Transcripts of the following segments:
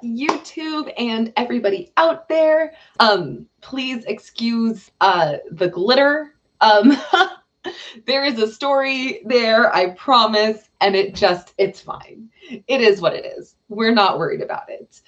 YouTube and everybody out there. Please excuse the glitter. There is a story there, I promise, and it's fine. It is what it is. We're not worried about it.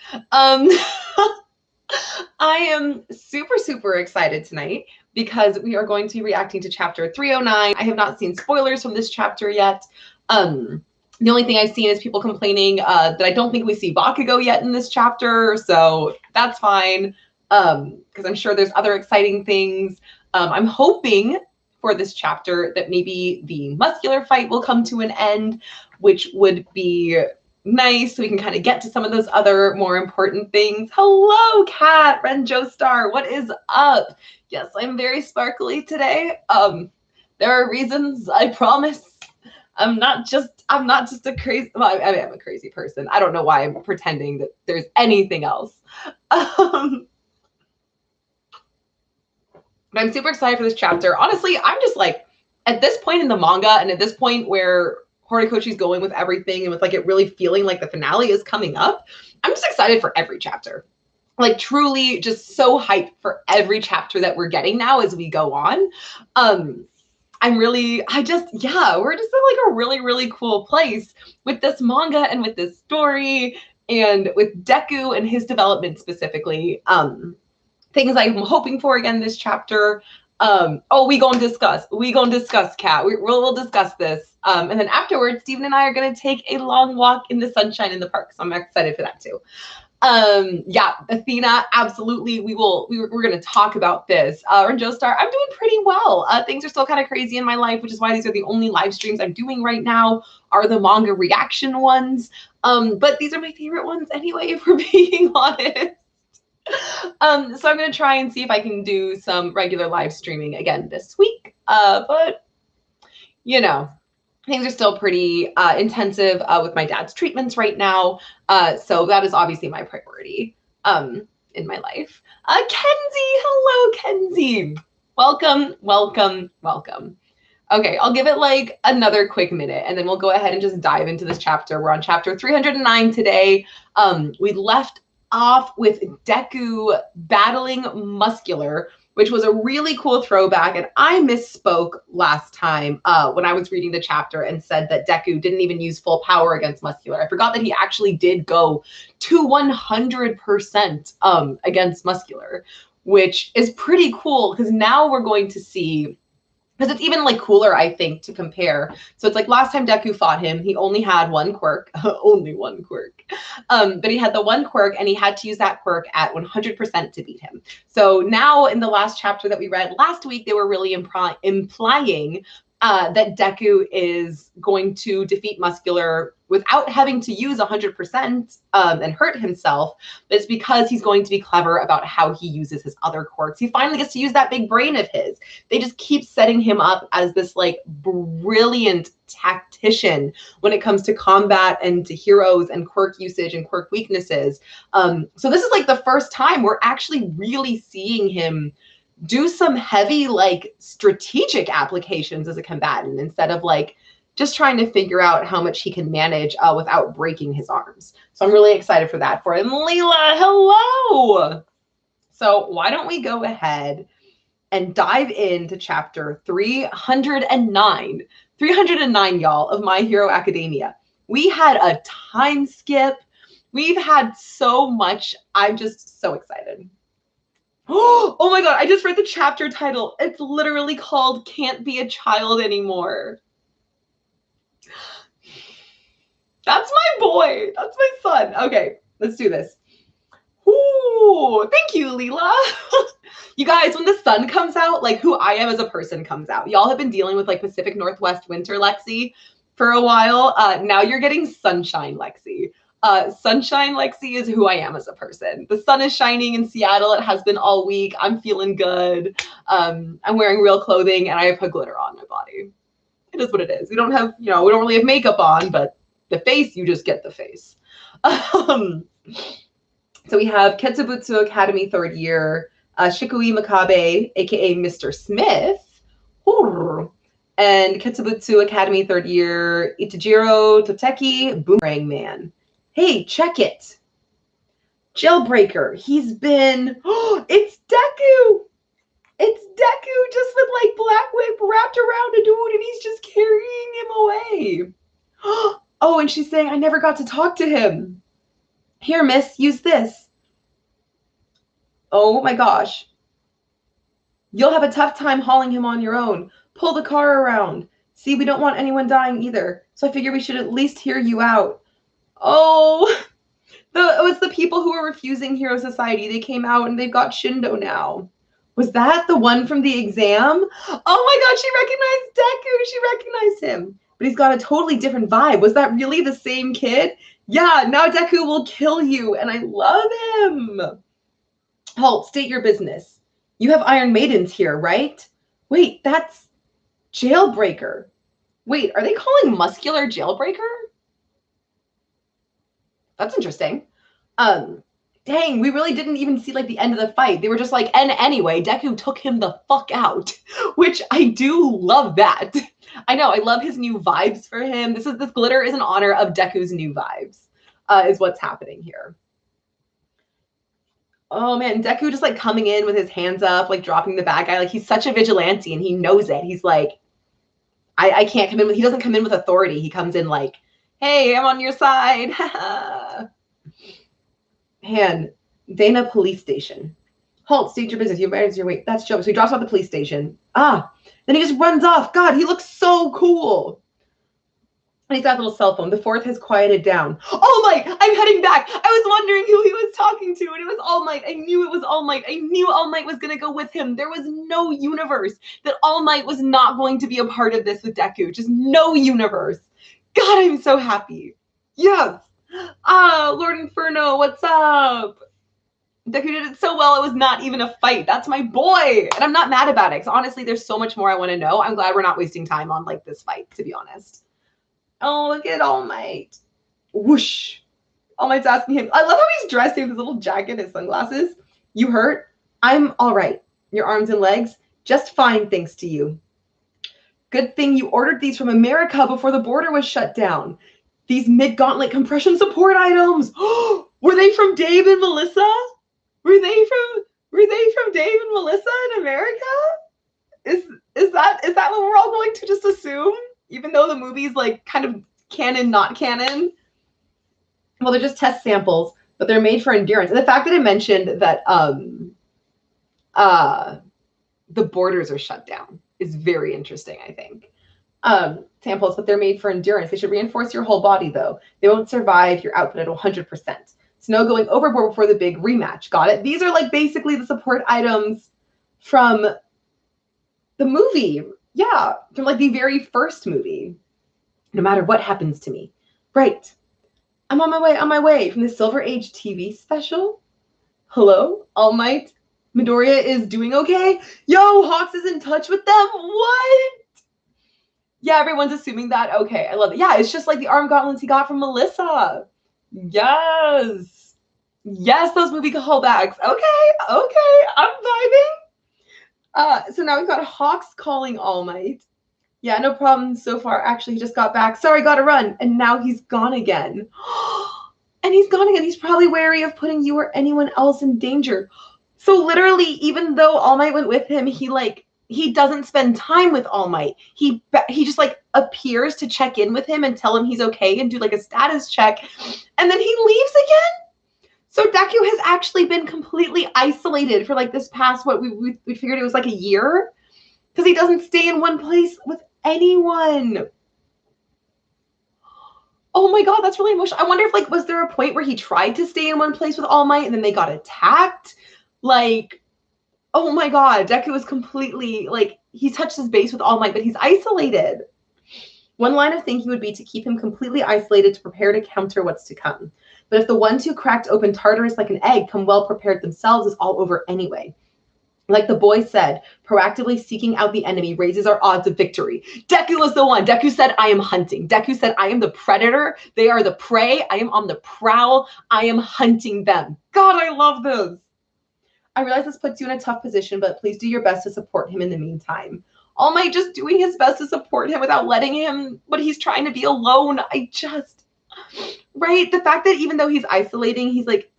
I am super excited tonight because we are going to be reacting to chapter 309. I have not seen spoilers from this chapter yet. The only thing I've seen is people complaining that I don't think we see Bakugo yet in this chapter, so that's fine, because I'm sure there's other exciting things. I'm hoping for this chapter that maybe the muscular fight will come to an end, which would be nice, so we can kind of get to some of those other more important things. Hello, Kat, Renjo Star, what is up? Yes, I'm very sparkly today. There are reasons, I promise. I'm not just a crazy, well, I mean, I'm a crazy person. I don't know why I'm pretending that there's anything else. But I'm super excited for this chapter. Honestly, I'm just like, at this point in the manga and at this point where Horikochi's going with everything and with like it really feeling like the finale is coming up, I'm just excited for every chapter. Like truly just so hyped for every chapter that we're getting now as we go on. we're just in like a really cool place with this manga and with this story and with Deku and his development specifically. Things I'm hoping for again this chapter. We gonna discuss, Kat. We'll discuss this. And then afterwards, Steven and I are gonna take a long walk in the sunshine in the park. So I'm excited for that too. Yeah, Athena, absolutely. We're gonna talk about this. Renjo Star, I'm doing pretty well. Things are still kind of crazy in my life, which is why these are the only live streams I'm doing right now, are the manga reaction ones. But these are my favorite ones anyway, if we're being honest. So I'm going to try and see if I can do some regular live streaming again this week. But, you know, things are still pretty intensive with my dad's treatments right now. So that is obviously my priority in my life. Kenzie, hello, Kenzie. Welcome. Okay, I'll give it like another quick minute and then we'll go ahead and just dive into this chapter. We're on chapter 309 today. We left off with Deku battling Muscular, which was a really cool throwback. And I misspoke last time when I was reading the chapter and said that Deku didn't even use full power against Muscular. I forgot that he actually did go to 100% against Muscular, which is pretty cool because now we're going to see, because it's even like cooler, I think, to compare. So it's like last time Deku fought him, he only had one quirk, only one quirk. But he had the one quirk and he had to use that quirk at 100% to beat him. So now in the last chapter that we read last week, they were really implying that Deku is going to defeat Muscular without having to use 100% and hurt himself. But it's because he's going to be clever about how he uses his other quirks. He finally gets to use that big brain of his. They just keep setting him up as this like brilliant tactician when it comes to combat and to heroes and quirk usage and quirk weaknesses. So this is like the first time we're actually really seeing him do some heavy like strategic applications as a combatant instead of like just trying to figure out how much he can manage without breaking his arms. So I'm really excited for that for him. Leela, hello. So why don't we go ahead and dive into chapter 309. 309, y'all, of My Hero Academia. We had a time skip. We've had so much. I'm just so excited. Oh my God, I just read the chapter title. It's literally called Can't Be a Child Anymore. That's my boy. That's my son. Okay, let's do this. Ooh, thank you, Leela. You guys, when the sun comes out, like who I am as a person comes out. Y'all have been dealing with like Pacific Northwest winter Lexi for a while. Now you're getting sunshine Lexi. Sunshine Lexi is who I am as a person. The sun is shining in Seattle. It has been all week. I'm feeling good. I'm wearing real clothing and I have put glitter on my body. It is what it is. We don't have, we don't really have makeup on, but the face, you just get the face. So we have Ketsubutsu Academy 3rd year, Shikui Makabe, aka Mr. Smith, and Ketsubutsu Academy 3rd year, Itajiro Toteki, Boomerang Man. Hey, check it. Jailbreaker. He's been, oh, it's Deku. It's Deku just with like black whip wrapped around a dude and he's just carrying him away. Oh, and she's saying, I never got to talk to him. Here, miss, use this. Oh my gosh. You'll have a tough time hauling him on your own. Pull the car around. See, we don't want anyone dying either. So I figure we should at least hear you out. Oh, it was the people who were refusing Hero Society. They came out and they've got Shindo now. Was that the one from the exam? Oh my God, she recognized Deku. She recognized him. But he's got a totally different vibe. Was that really the same kid? Yeah, now Deku will kill you, and I love him. Halt, state your business. You have Iron Maidens here, right? Wait, that's Jailbreaker. Wait, are they calling Muscular Jailbreaker? That's interesting. Dang, we really didn't even see like the end of the fight. They were just like, and anyway, Deku took him the fuck out, which I do love that. I know, I love his new vibes for him. This glitter is in honor of Deku's new vibes, is what's happening here. Oh man, Deku just like coming in with his hands up, like dropping the bad guy. Like he's such a vigilante and he knows it. He's like, I can't come in with, he doesn't come in with authority. He comes in like, hey, I'm on your side. Man, Dana police station. Halt, state your business. You have your wait. That's Joe. So he drops off the police station. Then he just runs off. God, he looks so cool. And he's got a little cell phone. The fourth has quieted down. All Might, I'm heading back. I was wondering who he was talking to, and it was All Might. I knew it was All Might. I knew All Might was going to go with him. There was no universe that All Might was not going to be a part of this with Deku. Just no universe. God, I'm so happy. Yes. Lord Inferno, what's up? Deku did it so well, it was not even a fight. That's my boy. And I'm not mad about it, because honestly, there's so much more I want to know. I'm glad we're not wasting time on like this fight, to be honest. Oh, look at All Might. Whoosh. All Might's asking him. I love how he's dressed in his little jacket and sunglasses. You hurt? I'm all right. Your arms and legs? Just fine, thanks to you. Good thing you ordered these from America before the border was shut down. These mid-gauntlet compression support items. Were they from Dave and Melissa? Were they from Dave and Melissa in America? Is that what we're all going to just assume? Even though the movie's like kind of canon, not canon. Well, they're just test samples, but they're made for endurance. And the fact that it mentioned that the borders are shut down is very interesting, I think. Samples, but they're made for endurance. They should reinforce your whole body, though. They won't survive your output at 100%. Snow going overboard before the big rematch. Got it? These are like basically the support items from the movie. Yeah, from like the very first movie. No matter what happens to me. Right. I'm on my way from the Silver Age TV special. Hello, All Might. Midoriya is doing okay. Yo, Hawks is in touch with them. What? Yeah, everyone's assuming that. Okay, I love it. Yeah, it's just like the arm gauntlets he got from Melissa. Yes. Yes, those movie callbacks. Okay, I'm vibing. So now we've got Hawks calling All Might. Yeah, no problem so far. Actually, he just got back. Sorry, gotta run. And now he's gone again. And he's gone again. He's probably wary of putting you or anyone else in danger. So literally, even though All Might went with him, he doesn't spend time with All Might. He just like appears to check in with him and tell him he's okay and do like a status check. And then he leaves again. So Deku has actually been completely isolated for like this past, what we figured it was like a year. Because he doesn't stay in one place with anyone. Oh my God, that's really emotional. I wonder if like, was there a point where he tried to stay in one place with All Might and then they got attacked? Like, oh my God, Deku is completely like, he touched his base with All Might, but he's isolated. One line of thinking would be to keep him completely isolated to prepare to counter what's to come. But if the ones who cracked open Tartarus like an egg come well prepared themselves, it's all over anyway. Like the boy said, proactively seeking out the enemy raises our odds of victory. Deku was the one. Deku said, I am hunting. Deku said, I am the predator. They are the prey. I am on the prowl. I am hunting them. God, I love this. I realize this puts you in a tough position, but please do your best to support him in the meantime. All Might just doing his best to support him without letting him, but he's trying to be alone. Right? The fact that even though he's isolating, he's like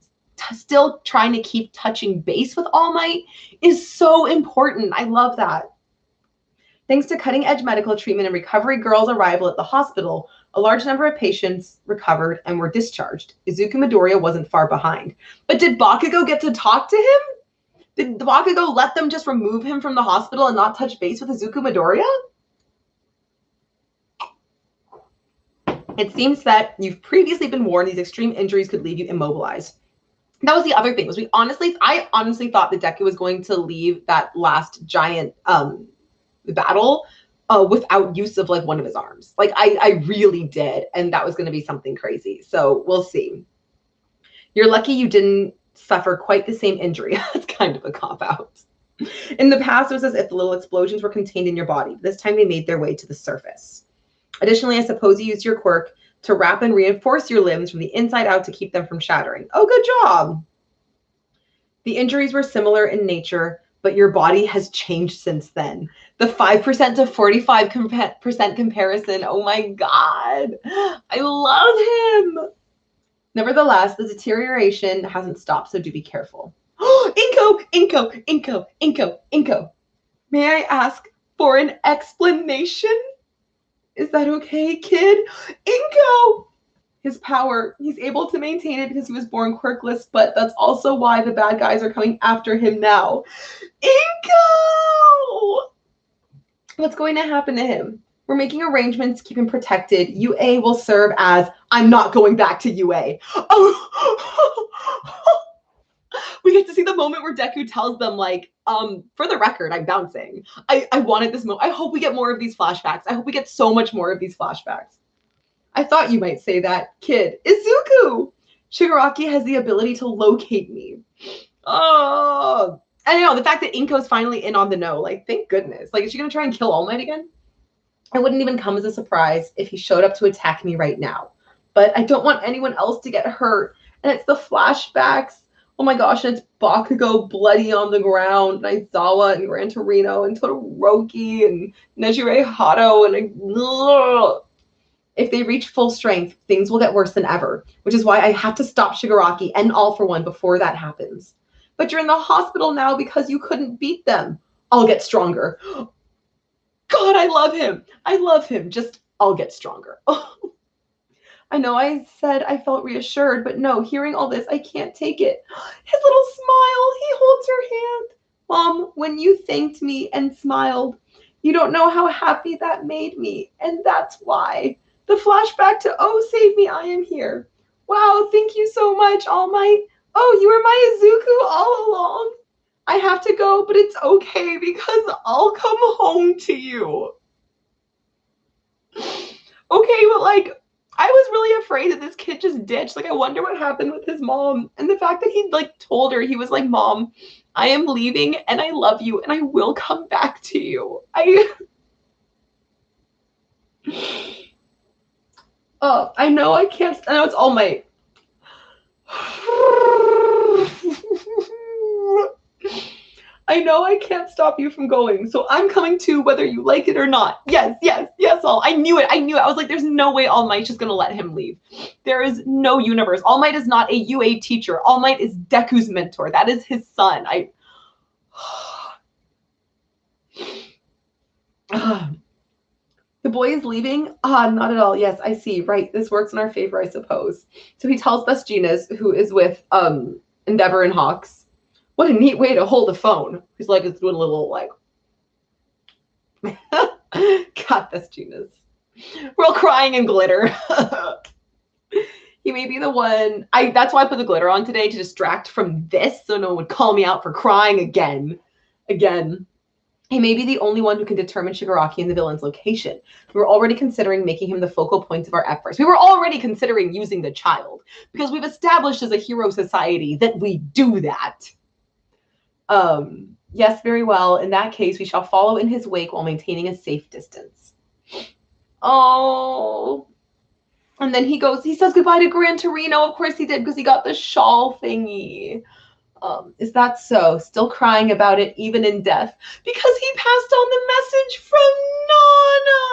still trying to keep touching base with All Might is so important. I love that. Thanks to cutting-edge medical treatment and Recovery Girl's arrival at the hospital, a large number of patients recovered and were discharged. Izuku Midoriya wasn't far behind. But did Bakugo get to talk to him? Did Bakugo let them just remove him from the hospital and not touch base with Izuku Midoriya? It seems that you've previously been warned these extreme injuries could leave you immobilized. That was the other thing, was I honestly thought that Deku was going to leave that last giant battle without use of like one of his arms. Like I really did, and that was going to be something crazy. So we'll see. You're lucky you didn't suffer quite the same injury. That's kind of a cop-out. In the past, it was as if the little explosions were contained in your body. This time they made their way to the surface. Additionally, I suppose you used your quirk to wrap and reinforce your limbs from the inside out to keep them from shattering. Oh, good job. The injuries were similar in nature, but your body has changed since then. The 5% to 45% comparison. Oh my God. I love him. Nevertheless, the deterioration hasn't stopped, so do be careful. Inko. May I ask for an explanation? Is that okay, kid? Inko! His power, he's able to maintain it because he was born quirkless, but that's also why the bad guys are coming after him now. Inko! What's going to happen to him? We're making arrangements to keep him protected. UA will serve as, I'm not going back to UA. Oh! We get to see the moment where Deku tells them, like, for the record, I'm bouncing. I wanted this moment. I hope we get more of these flashbacks. I hope we get so much more of these flashbacks. I thought you might say that, kid. Izuku! Shigaraki has the ability to locate me. Oh, I know, the fact that Inko's finally in on the know, like, thank goodness. Like, is she going to try and kill All Might again? It wouldn't even come as a surprise if he showed up to attack me right now. But I don't want anyone else to get hurt. And it's the flashbacks. Oh my gosh, and it's Bakugo bloody on the ground, and Aizawa and Gran Torino and Todoroki and Nejire Hato and if they reach full strength, things will get worse than ever, which is why I have to stop Shigaraki and All for One before that happens. But you're in the hospital now because you couldn't beat them. I'll get stronger. God, I love him. I love him. Just, I'll get stronger. I know I said I felt reassured, but no, hearing all this, I can't take it. His little smile, he holds her hand. Mom, when you thanked me and smiled, you don't know how happy that made me, and that's why. The flashback to, oh, save me, I am here. Wow, thank you so much, All Might. Oh, you were my Izuku all along. I have to go, but it's okay because I'll come home to you. Okay, but like, I was really afraid that this kid just ditched. Like, I wonder what happened with his mom. And the fact that he like told her, he was like, Mom, I am leaving and I love you and I will come back to you. I know I can't, I know it's All Might. I know I can't stop you from going, so I'm coming too, whether you like it or not. Yes, All. I knew it. I was like, there's no way All Might's just going to let him leave. There is no universe. All Might is not a UA teacher. All Might is Deku's mentor. That is his son. The boy is leaving? Not at all. Yes, I see. Right. This works in our favor, I suppose. So he tells Best who is with Endeavor and Hawks. What a neat way to hold a phone. He's like, it's doing a little like, God, Best We're all crying in glitter. He may be the one. That's why I put the glitter on today, to distract from this, so no one would call me out for crying again. He may be the only one who can determine Shigaraki and the villain's location. We were already considering making him the focal point of our efforts. We were already considering using the child, because we've established as a hero society that we do that. Yes, very well. In that case, we shall follow in his wake while maintaining a safe distance. Oh. And then he says goodbye to Gran Torino. Of course he did, because he got the shawl thingy. Is that so? Still crying about it, even in death? Because he passed on the message from Nana.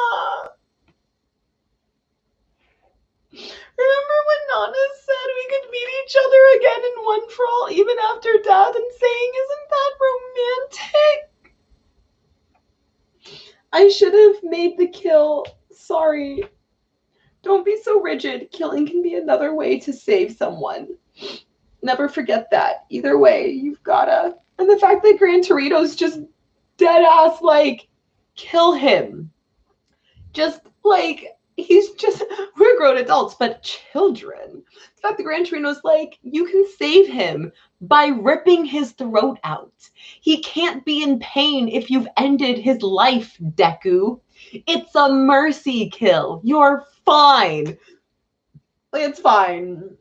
Remember when Nana said we could meet each other again in one for even after death and saying, isn't that romantic? I should have made the kill. Sorry. Don't be so rigid. Killing can be another way to save someone. Never forget that. Either way, you've gotta. And the fact that Gran Torito's just dead ass, like, kill him. Just, like, he's just, we're grown adults, but children. The fact that Gran Torino's like, you can save him by ripping his throat out. He can't be in pain if you've ended his life, Deku. It's a mercy kill. You're fine. It's fine.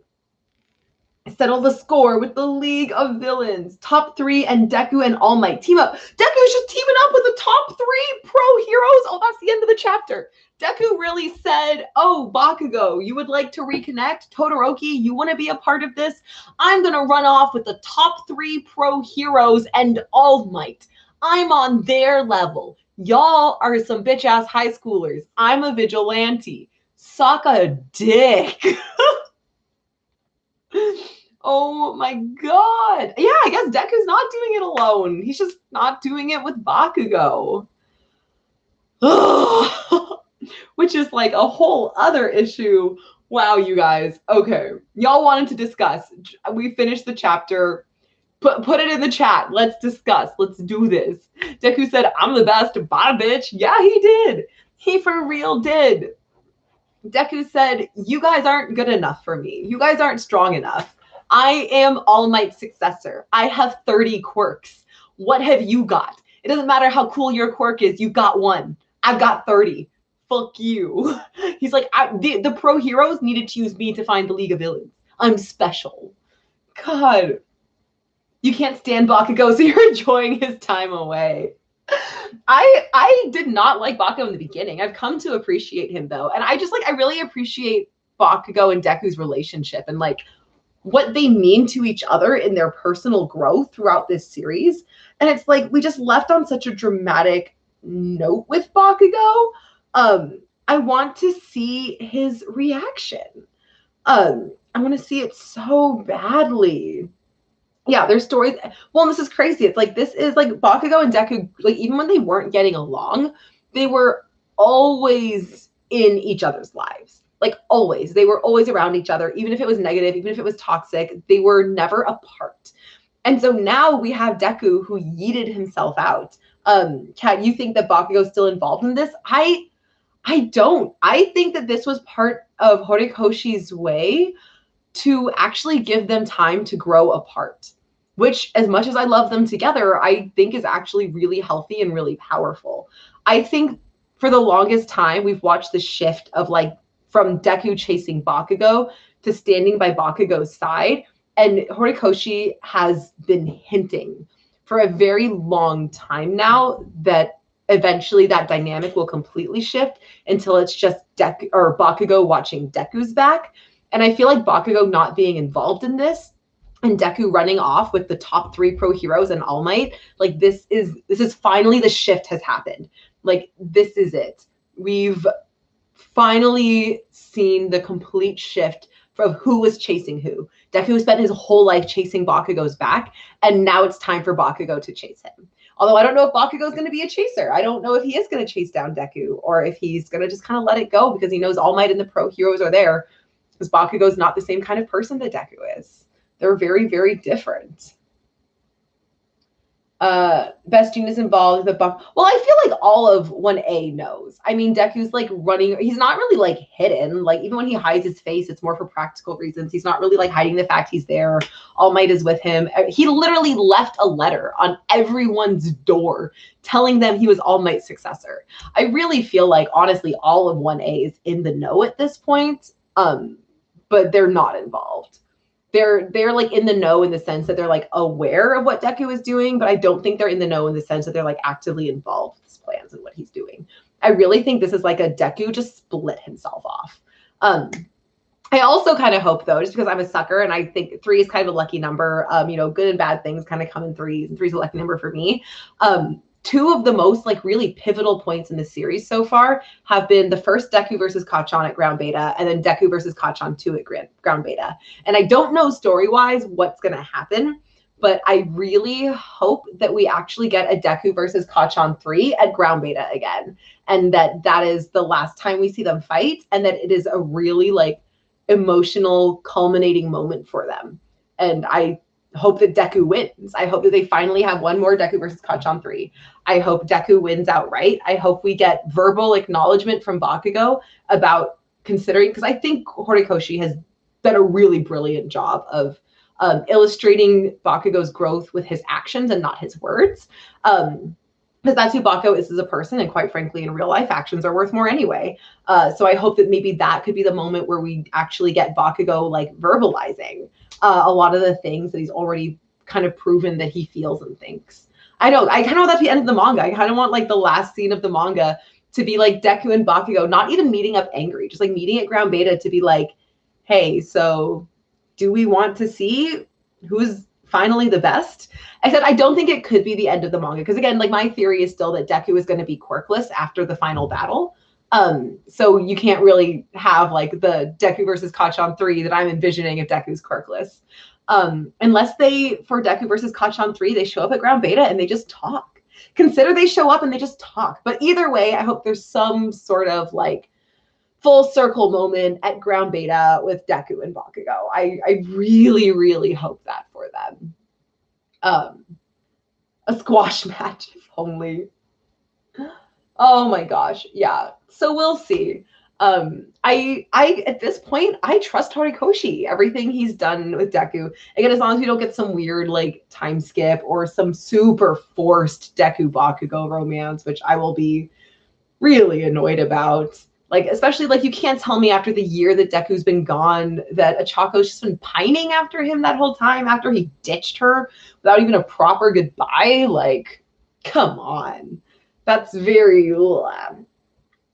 Settle the score with the League of Villains. Top 3 and Deku and All Might team up. Deku's just teaming up with the top 3 pro heroes. Oh, that's the end of the chapter. Deku really said, oh, Bakugo, you would like to reconnect? Todoroki, you want to be a part of this? I'm going to run off with the top 3 pro heroes and All Might. I'm on their level. Y'all are some bitch-ass high schoolers. I'm a vigilante. Suck a dick. Oh my god. Yeah, I guess Deku's not doing it alone. He's just not doing it with Bakugo. Which is like a whole other issue. Wow, you guys. Okay. Y'all wanted to discuss. We finished the chapter. Put it in the chat. Let's discuss. Let's do this. Deku said, I'm the best. Bye, bitch. Yeah, he did. He for real did. Deku said, you guys aren't good enough for me. You guys aren't strong enough. I am All Might's successor. I have 30 quirks. What have you got? It doesn't matter how cool your quirk is. You got one. I've got 30. Fuck you. He's like, the pro heroes needed to use me to find the League of Villains. I'm special. God. You can't stand Bakugo, so you're enjoying his time away. I did not like Bakugo in the beginning. I've come to appreciate him, though. And I really appreciate Bakugo and Deku's relationship and, like, what they mean to each other in their personal growth throughout this series. And it's like we just left on such a dramatic note with Bakugo. I want to see his reaction. I want to see it so badly. Yeah, there's stories. Well, this is crazy. It's like, this is like Bakugo and Deku, like, even when they weren't getting along, they were always in each other's lives. Like, always. They were always around each other, even if it was negative, even if it was toxic. They were never apart. And so now we have Deku who yeeted himself out. Kat, you think that Bakugo's still involved in this? I don't. I think that this was part of Horikoshi's way to actually give them time to grow apart, which, as much as I love them together, I think is actually really healthy and really powerful. I think for the longest time, we've watched the shift of, like, from Deku chasing Bakugo to standing by Bakugo's side. And Horikoshi has been hinting for a very long time now that eventually that dynamic will completely shift until it's just Deku or Bakugo watching Deku's back. And I feel like Bakugo not being involved in this and Deku running off with the top 3 pro heroes and All Might, like, this is finally, the shift has happened. Like, this is it. We've finally seen the complete shift of who was chasing who. Deku spent his whole life chasing Bakugo's back, and now it's time for Bakugo to chase him. Although I don't know if Bakugo's going to be a chaser. I don't know if he is going to chase down Deku, or if he's going to just kind of let it go because he knows All Might and the pro heroes are there. Because Bakugo's not the same kind of person that Deku is. They're very, very different. Best genius involved with Well, I feel like all of 1A knows. I mean, Deku's, like, running. He's not really, like, hidden. Like, even when he hides his face, it's more for practical reasons. He's not really, like, hiding the fact he's there. All Might is with him. He literally left a letter on everyone's door telling them he was All Might's successor. I really feel like, honestly, all of 1A is in the know at this point. But they're not involved. They're like in the know in the sense that they're, like, aware of what Deku is doing, but I don't think they're in the know in the sense that they're, like, actively involved with his plans and what he's doing. I really think this is like a Deku just split himself off. I also kind of hope, though, just because I'm a sucker and I think 3 is kind of a lucky number, you know, good and bad things kind of come in 3s, and 3 is a lucky number for me. 2 of the most, like, really pivotal points in the series so far have been the first Deku versus Kacchan at Ground Beta, and then Deku versus Kacchan 2 at Ground Beta. And I don't know story-wise what's going to happen, but I really hope that we actually get a Deku versus Kacchan 3 at Ground Beta again, and that is the last time we see them fight, and that it is a really like emotional culminating moment for them. And I hope that Deku wins. I hope that they finally have one more Deku versus Kacchan 3. I hope Deku wins outright. I hope we get verbal acknowledgement from Bakugo about considering, because I think Horikoshi has done a really brilliant job of illustrating Bakugo's growth with his actions and not his words. Because that's who Bakugo is as a person, and quite frankly, in real life, actions are worth more anyway. So I hope that maybe that could be the moment where we actually get Bakugo like verbalizing a lot of the things that he's already kind of proven that he feels and thinks. I kind of want that to be the end of the manga. I kind of want like the last scene of the manga to be like Deku and Bakugo not even meeting up angry, just like meeting at Ground Beta to be like, hey, so do we want to see who's finally the best? I said I don't think it could be the end of the manga, because again, like my theory is still that Deku is going to be quirkless after the final battle. So you can't really have like the Deku versus Kacchan 3 that I'm envisioning if Deku's quirkless. Unless they, for Deku versus Kacchan 3, they show up at Ground Beta and they just talk. Consider they show up and they just talk. But either way, I hope there's some sort of like full circle moment at Ground Beta with Deku and Bakugo. I really, really hope that for them. A squash match, if only. Oh my gosh, yeah. So we'll see. I at this point I trust Horikoshi. Everything he's done with Deku. Again, as long as we don't get some weird like time skip or some super forced Deku Bakugo romance, which I will be really annoyed about. Like, especially like you can't tell me after the year that Deku's been gone that Achako's just been pining after him that whole time after he ditched her without even a proper goodbye. Like, come on. That's very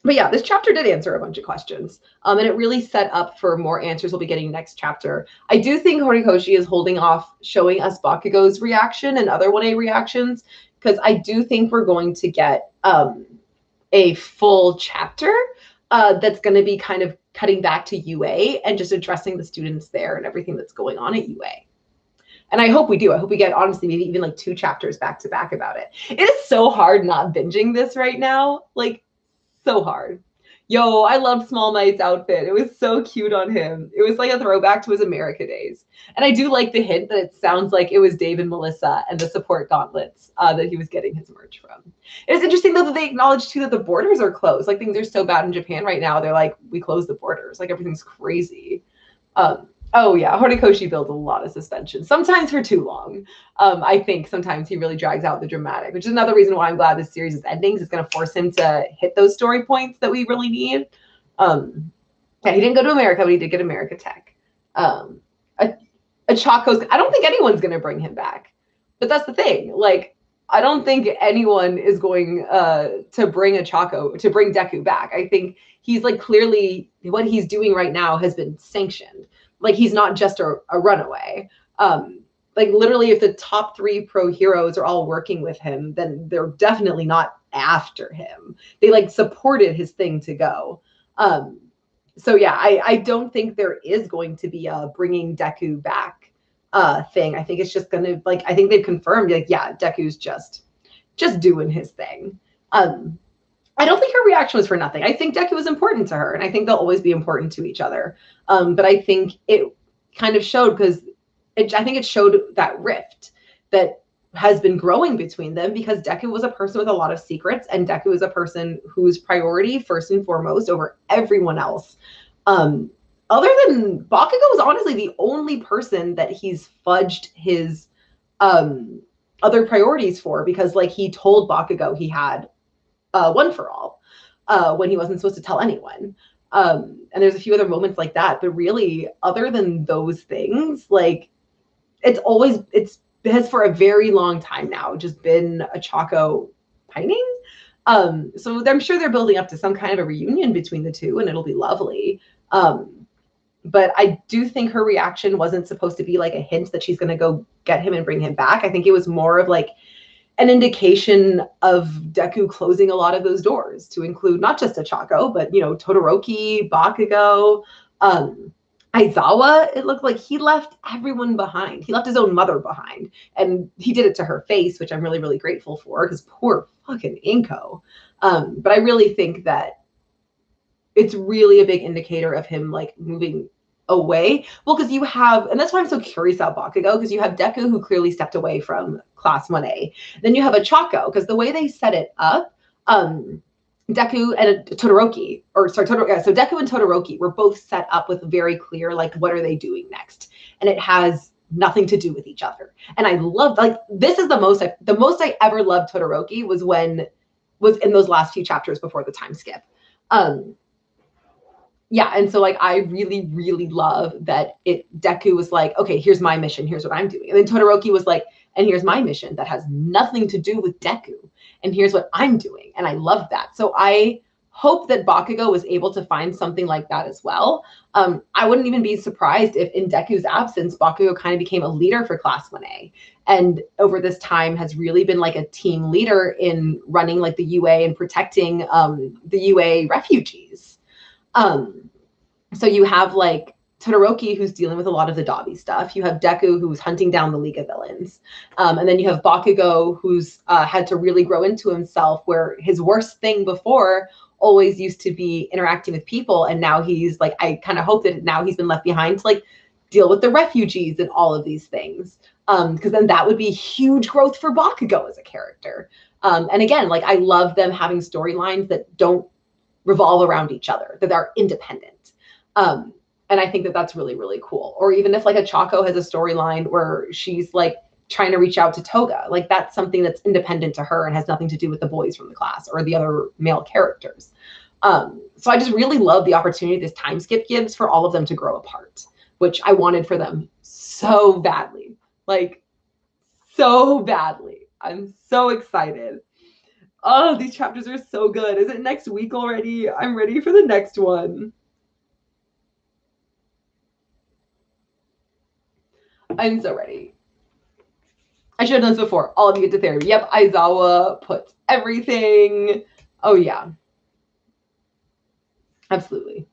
but yeah, this chapter did answer a bunch of questions. And it really set up for more answers we'll be getting next chapter. I do think Horikoshi is holding off showing us Bakugo's reaction and other 1A reactions, because I do think we're going to get a full chapter that's going to be kind of cutting back to UA and just addressing the students there and everything that's going on at UA. And I hope we do. I hope we get, honestly, maybe even like 2 chapters back to back about it. It is so hard not binging this right now. Like, so hard. Yo, I loved Small Knight's outfit. It was so cute on him. It was like a throwback to his America days. And I do like the hint that it sounds like it was Dave and Melissa and the support gauntlets that he was getting his merch from. It is interesting, though, that they acknowledge, too, that the borders are closed. Like, things are so bad in Japan right now. They're like, we closed the borders. Like, everything's crazy. Oh, yeah, Horikoshi builds a lot of suspension, sometimes for too long. I think sometimes he really drags out the dramatic, which is another reason why I'm glad this series is ending. It's going to force him to hit those story points that we really need. Yeah, he didn't go to America, but he did get America Tech. Achako's, I don't think anyone's going to bring him back. But that's the thing. Like, I don't think anyone is going to bring Deku back. I think he's like clearly what he's doing right now has been sanctioned. Like, he's not just a runaway. Like, literally, if the top 3 pro heroes are all working with him, then they're definitely not after him. They like supported his thing to go. So yeah, I don't think there is going to be a bringing Deku back thing. I think it's just going to, like, I think they've confirmed, like, yeah, Deku's just doing his thing. I don't think her reaction was for nothing. I think Deku was important to her, and I think they'll always be important to each other. But I think it kind of showed, because I think it showed that rift that has been growing between them, because Deku was a person with a lot of secrets, and Deku is a person whose priority, first and foremost, over everyone else. Other than Bakugo was honestly the only person that he's fudged his other priorities for, because like he told Bakugo he had one for all when he wasn't supposed to tell anyone. And there's a few other moments like that, but really, other than those things, like it has for a very long time now just been Achako pining. So I'm sure they're building up to some kind of a reunion between the two, and it'll be lovely. But I do think her reaction wasn't supposed to be like a hint that she's going to go get him and bring him back. I think it was more of like an indication of Deku closing a lot of those doors to include not just Achako, but, you know, Todoroki, Bakugo. Aizawa, it looked like he left everyone behind. He left his own mother behind. And he did it to her face, which I'm really, really grateful for, because poor fucking Inko. But I really think that it's really a big indicator of him like moving away. Well, because you have, and that's why I'm so curious about Bakugo, because you have Deku, who clearly stepped away from Class 1A. Then you have a Chaco, because the way they set it up, Deku and Todoroki, or sorry, so Deku and Todoroki were both set up with very clear, like, what are they doing next? And it has nothing to do with each other. And I loved, like, this is the most I ever loved Todoroki was in those last few chapters before the time skip. Yeah, and so like I really, really love that Deku was like, okay, here's my mission, here's what I'm doing. And then Todoroki was like, and here's my mission that has nothing to do with Deku. And here's what I'm doing. And I love that. So I hope that Bakugo was able to find something like that as well. I wouldn't even be surprised if in Deku's absence, Bakugo kind of became a leader for Class 1A. And over this time has really been like a team leader in running like the UA and protecting the UA refugees. So you have like Todoroki, who's dealing with a lot of the Dobby stuff. You have Deku, who's hunting down the League of Villains. And then you have Bakugo, who's had to really grow into himself, where his worst thing before always used to be interacting with people. And now he's like, I kind of hope that now he's been left behind to like deal with the refugees and all of these things. Because then that would be huge growth for Bakugo as a character. And again, like I love them having storylines that don't revolve around each other, that are independent. And I think that that's really, really cool. Or even if like a Chaco has a storyline where she's like trying to reach out to Toga, like that's something that's independent to her and has nothing to do with the boys from the class or the other male characters. So I just really love the opportunity this time skip gives for all of them to grow apart, which I wanted for them so badly, like so badly. I'm so excited. Oh, these chapters are so good. Is it next week already? I'm ready for the next one. I'm so ready. I should have done this before. All of you get to therapy. Yep, Aizawa puts everything. Oh, yeah. Absolutely.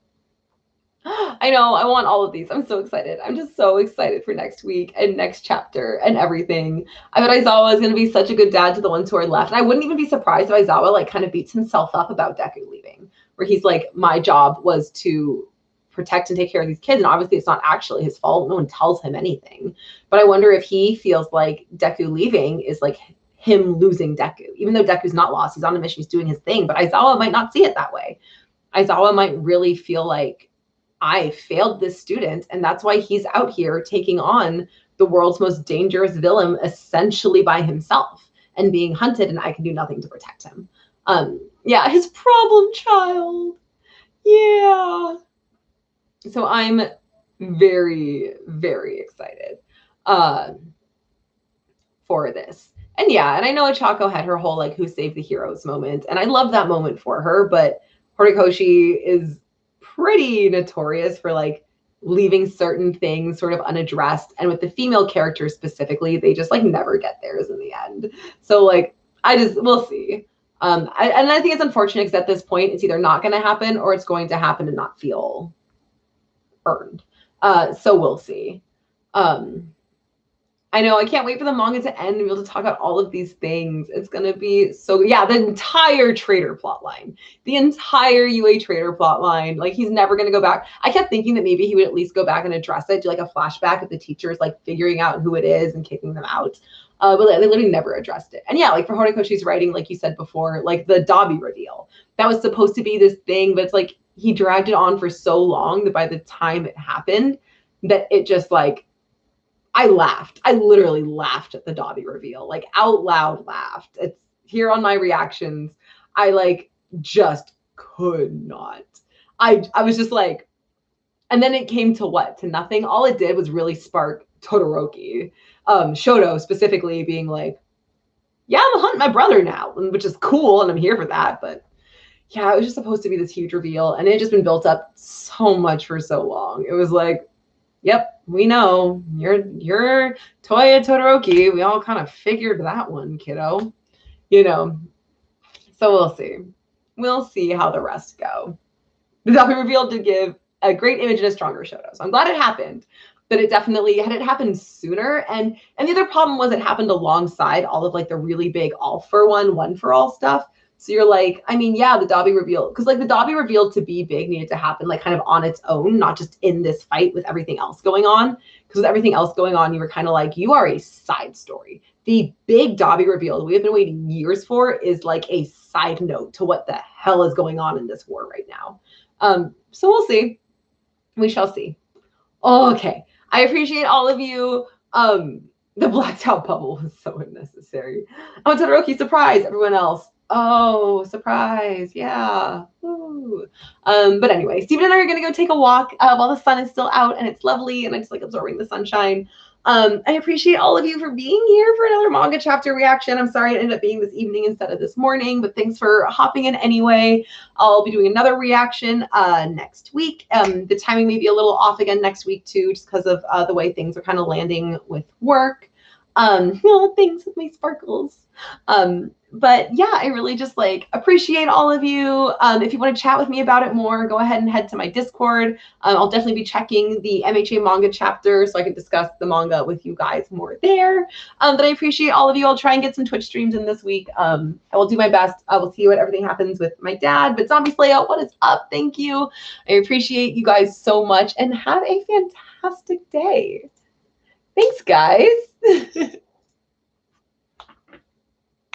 I know. I want all of these. I'm so excited. I'm just so excited for next week and next chapter and everything. I bet Aizawa is going to be such a good dad to the ones who are left. And I wouldn't even be surprised if Aizawa like kind of beats himself up about Deku leaving, where he's like, my job was to protect and take care of these kids. And obviously it's not actually his fault. No one tells him anything. But I wonder if he feels like Deku leaving is like him losing Deku, even though Deku's not lost. He's on a mission. He's doing his thing. But Aizawa might not see it that way. Aizawa might really feel like I failed this student. And that's why he's out here taking on the world's most dangerous villain essentially by himself and being hunted. And I can do nothing to protect him. Yeah, his problem child. Yeah. So I'm very, very excited for this. And yeah, and I know Achako had her whole like who saved the heroes moment. And I love that moment for her, but Horikoshi is pretty notorious for like leaving certain things sort of unaddressed. And with the female characters specifically, they just like never get theirs in the end. So like we'll see. And I think it's unfortunate because at this point it's either not going to happen or it's going to happen and not feel earned. So we'll see. I know I can't wait for the manga to end and be able to talk about all of these things. It's gonna be so yeah, the entire trader plotline, the entire UA trader plotline. Like he's never gonna go back. I kept thinking that maybe he would at least go back and address it, do like a flashback of the teachers like figuring out who it is and kicking them out. But they literally never addressed it. And yeah, like for Horikoshi's writing, like you said before, like the Dobby reveal, that was supposed to be this thing, but it's like he dragged it on for so long that by the time it happened, that it just like I laughed. I literally laughed at the Dobby reveal, like out loud laughed. It's here on my reactions. I like just could not. I was just like, and then it came to what? To nothing. All it did was really spark Todoroki. Shoto specifically being like, yeah, I'm hunting my brother now, which is cool, and I'm here for that. But yeah, it was just supposed to be this huge reveal, and it had just been built up so much for so long. It was like, yep, we know you're Toya Todoroki. We all kind of figured that one, kiddo. You know, so we'll see. We'll see how the rest go. The Dobby reveal did give a great image and a stronger Shoto. So I'm glad it happened. But it definitely, had it happened sooner, and the other problem was it happened alongside all of like the really big all for one for all stuff. So you're like, I mean, yeah, the Dobby reveal, because like the Dobby reveal to be big needed to happen like kind of on its own, not just in this fight with everything else going on. Because with everything else going on, you were kind of like, you are a side story. The big Dobby reveal that we have been waiting years for is like a side note to what the hell is going on in this war right now. So we'll see. We shall see. Okay. I appreciate all of you. The blacked out bubble was so unnecessary. Oh, Todoroki, surprise. Everyone else. Oh, surprise. Yeah. Woo. But anyway, Steven and I are going to go take a walk while the sun is still out and it's lovely and I just like absorbing the sunshine. I appreciate all of you for being here for another manga chapter reaction. I'm sorry it ended up being this evening instead of this morning, but thanks for hopping in anyway. I'll be doing another reaction next week. The timing may be a little off again next week too, just because of the way things are kind of landing with work. Things with my sparkles. But yeah, I really just like appreciate all of you. If you want to chat with me about it more, go ahead and head to my Discord. I'll definitely be checking the MHA manga chapter so I can discuss the manga with you guys more there. But I appreciate all of you. I'll try and get some Twitch streams in this week. I will do my best. I will see what everything happens with my dad. But Zombie Slayer, what is up? Thank you. I appreciate you guys so much and have a fantastic day. Thanks, guys.